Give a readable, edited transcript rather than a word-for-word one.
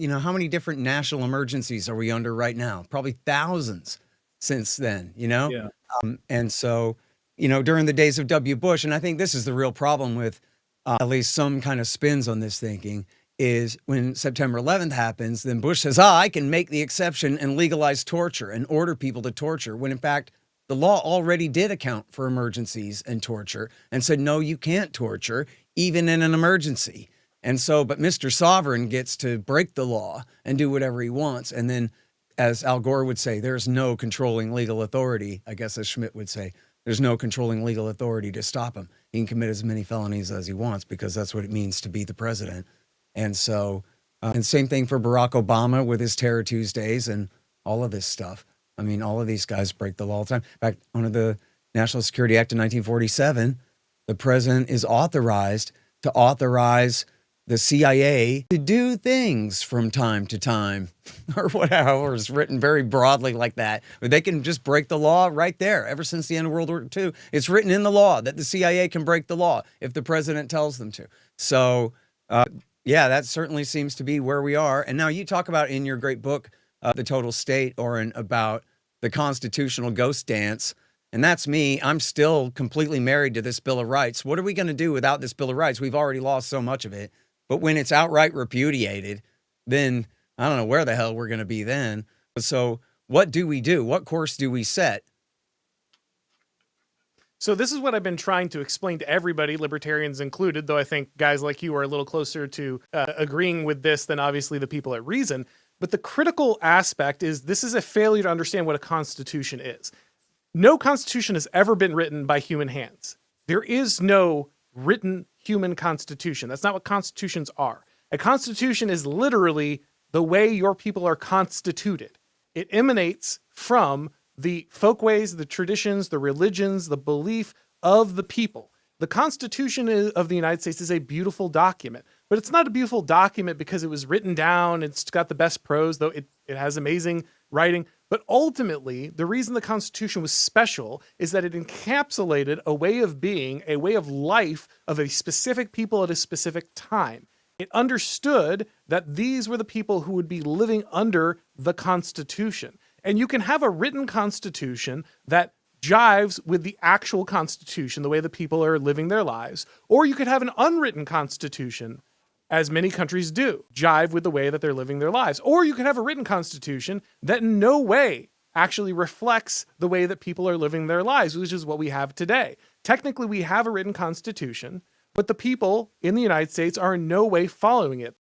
how many different national emergencies are we under right now? Probably thousands since then, Yeah. And so, during the days of W. Bush, and I think this is the real problem with at least some kind of spins on this thinking, is when September 11th happens, then Bush says, I can make the exception and legalize torture and order people to torture, when in fact, the law already did account for emergencies and torture and said, no, you can't torture, even in an emergency. And so, but Mr. Sovereign gets to break the law and do whatever he wants. And then, as Al Gore would say, there's no controlling legal authority. I guess as Schmidt would say, there's no controlling legal authority to stop him. He can commit as many felonies as he wants because that's what it means to be the president. And so, and same thing for Barack Obama with his Terror Tuesdays and all of this stuff. I mean, all of these guys break the law all the time. In fact, under the National Security Act of 1947, the president is authorized to authorize the CIA to do things from time to time, or whatever is written very broadly like that. But they can just break the law right there. Ever since the end of World War II, it's written in the law that the CIA can break the law if the president tells them to. So, yeah, that certainly seems to be where we are. And now you talk about in your great book, The Total State, Oren, about the constitutional ghost dance. And that's me. I'm still completely married to this Bill of Rights. What are we going to do without this Bill of Rights? We've already lost so much of it. But when it's outright repudiated, then I don't know where the hell we're going to be then. So what do we do? What course do we set? So this is what I've been trying to explain to everybody, libertarians included, though I think guys like you are a little closer to agreeing with this than obviously the people at Reason. But the critical aspect is this is a failure to understand what a constitution is. No constitution has ever been written by human hands. There is no written human constitution. That's not what constitutions are. A constitution is literally the way your people are constituted. It emanates from the folkways, the traditions, the religions, the belief of the people. The Constitution of the United States is a beautiful document, but it's not a beautiful document because it was written down. It's got the best prose, though it has amazing writing. But ultimately, the reason the Constitution was special is that it encapsulated a way of being, a way of life of a specific people at a specific time. It understood that these were the people who would be living under the Constitution. And you can have a written Constitution that jives with the actual Constitution, the way the people are living their lives, or you could have an unwritten Constitution, as many countries do, jive with the way that they're living their lives. Or you could have a written Constitution that in no way actually reflects the way that people are living their lives, which is what we have today. Technically, we have a written Constitution, but the people in the United States are in no way following it.